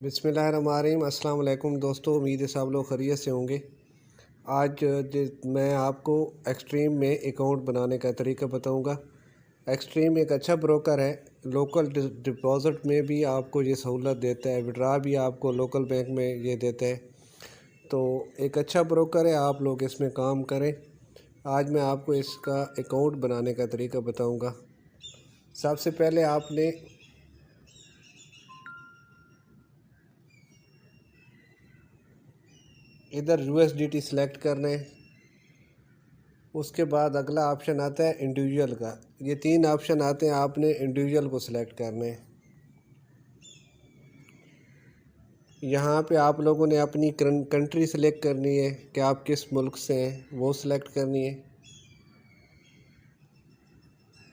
बिस्मिल्लाहिर्रहमानिर्रहीम। अस्सलाम वालेकुम दोस्तों, उम्मीद है सब लोग खैरियत से होंगे। मैं आपको एक्सट्रीम में अकाउंट बनाने का तरीका बताऊंगा। एक्सट्रीम एक अच्छा ब्रोकर है। लोकल डिपॉज़िट में भी आपको ये सहूलत देता है, विड्रा भी आपको लोकल बैंक में ये देता है। तो एक अच्छा ब्रोकर है, आप लोग इसमें काम करें। आज मैं आपको इसका अकाउंट बनाने का तरीका बताऊँगा। सबसे पहले आपने इधर USDT सेलेक्ट करना है। उसके बाद अगला ऑप्शन आता है इंडिविजुअल का। ये तीन ऑप्शन आते हैं, आपने इंडिविजुअल को सिलेक्ट करना है। यहाँ पे आप लोगों ने अपनी कंट्री सेलेक्ट करनी है कि आप किस मुल्क से हैं, वो सिलेक्ट करनी है।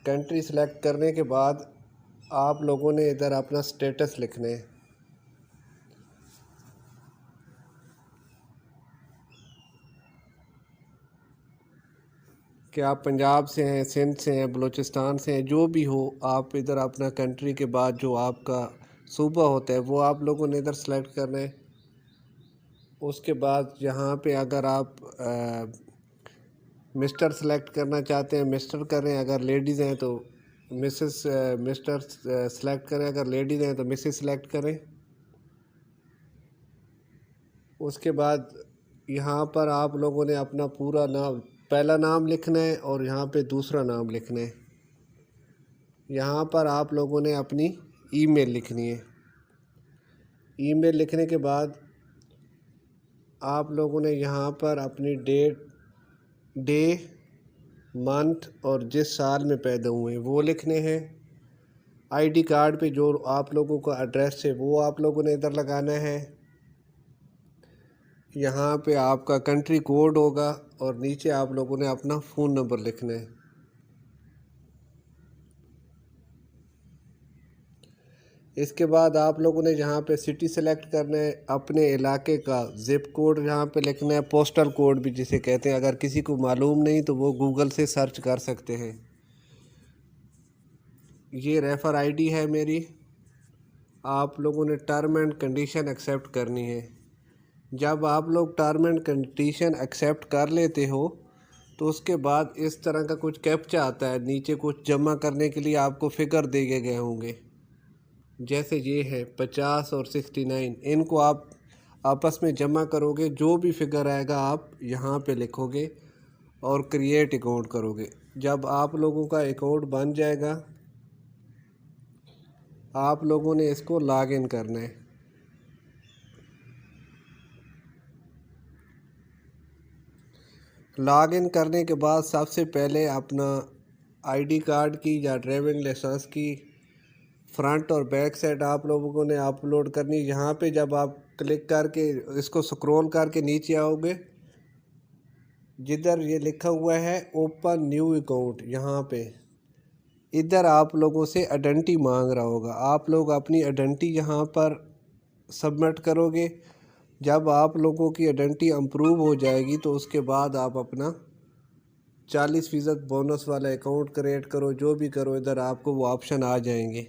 कंट्री सेलेक्ट करने के बाद आप लोगों ने इधर अपना स्टेटस लिखना है। कि आप पंजाब से हैं, सिंध से हैं, बलूचिस्तान से हैं, जो भी हो, आप इधर अपना कंट्री के बाद जो आपका सूबा होता है वो आप लोगों ने इधर सेलेक्ट करना है। उसके बाद यहाँ पे अगर आप मिस्टर सेलेक्ट करना चाहते हैं मिस्टर करें, अगर लेडीज़ हैं तो मिसेस मिस्टर सेलेक्ट करें, अगर लेडीज़ हैं तो मिसेस सेलेक्ट करें। उसके बाद यहाँ पर आप लोगों ने अपना पूरा नाम, पहला नाम लिखना है और यहाँ पे दूसरा नाम लिखना है। यहाँ पर आप लोगों ने अपनी ईमेल लिखनी है। ईमेल लिखने के बाद आप लोगों ने यहाँ पर अपनी डे मंथ और जिस साल में पैदा हुए वो लिखने हैं। आईडी कार्ड पे जो आप लोगों का एड्रेस है वो आप लोगों ने इधर लगाना है। यहाँ पे आपका कंट्री कोड होगा और नीचे आप लोगों ने अपना फ़ोन नंबर लिखना है। इसके बाद आप लोगों ने यहाँ पे सिटी सेलेक्ट करना है, अपने इलाके का ज़िप कोड यहाँ पे लिखना है, पोस्टल कोड भी जिसे कहते हैं। अगर किसी को मालूम नहीं तो वो गूगल से सर्च कर सकते हैं। ये रेफ़र आईडी है मेरी। आप लोगों ने टर्म एंड कंडीशन एक्सेप्ट करनी है। जब आप लोग टर्म एंड कंडीशन एक्सेप्ट कर लेते हो तो उसके बाद इस तरह का कुछ कैप्चा आता है, नीचे कुछ जमा करने के लिए आपको फ़िगर दिए गए होंगे। जैसे ये है 50 और 69, इनको आप आपस में जमा करोगे, जो भी फिगर आएगा आप यहाँ पे लिखोगे और क्रिएट अकाउंट करोगे। जब आप लोगों का अकाउंट बन जाएगा, आप लोगों ने इसको लॉगिन करना है। लॉगिन करने के बाद सबसे पहले अपना आईडी कार्ड की या ड्राइविंग लाइसेंस की फ्रंट और बैक साइड आप लोगों ने अपलोड करनी। यहाँ पे जब आप क्लिक करके इसको स्क्रॉल करके नीचे आओगे, जिधर ये लिखा हुआ है ओपन न्यू अकाउंट, यहाँ पे इधर आप लोगों से आइडेंटिटी मांग रहा होगा। आप लोग अपनी आइडेंटिटी यहाँ पर सबमिट करोगे। जब आप लोगों की आइडेंटिटी अप्रूव हो जाएगी तो उसके बाद आप अपना 40% बोनस वाला अकाउंट क्रिएट करो, जो भी करो, इधर आपको वो ऑप्शन आ जाएंगे।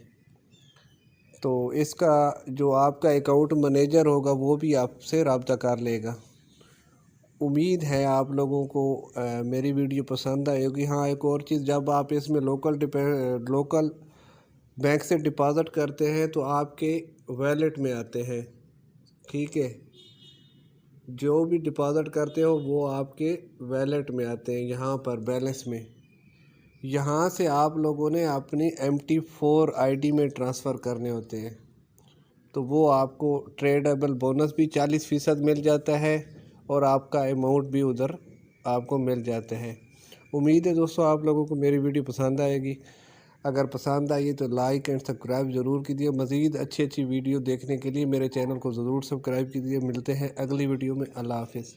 तो इसका जो आपका अकाउंट मैनेजर होगा वो भी आपसे रब्ता कर लेगा। उम्मीद है आप लोगों को मेरी वीडियो पसंद आई होगी। हाँ, एक और चीज़, जब आप इसमें लोकल बैंक से डिपॉज़िट करते हैं तो आपके वॉलेट में आते हैं। ठीक है, जो भी डिपॉज़िट करते हो वो आपके वॉलेट में आते हैं, यहाँ पर बैलेंस में। यहाँ से आप लोगों ने अपनी MT4 आईडी में ट्रांसफ़र करने होते हैं, तो वो आपको ट्रेडेबल बोनस भी 40% मिल जाता है और आपका अमाउंट भी उधर आपको मिल जाता है। उम्मीद है दोस्तों आप लोगों को मेरी वीडियो पसंद आएगी। अगर पसंद आई तो लाइक एंड सब्सक्राइब ज़रूर कीजिए। मज़ीद अच्छी वीडियो देखने के लिए मेरे चैनल को ज़रूर सब्सक्राइब कीजिए। मिलते हैं अगली वीडियो में। अल्लाह हाफ़िज़।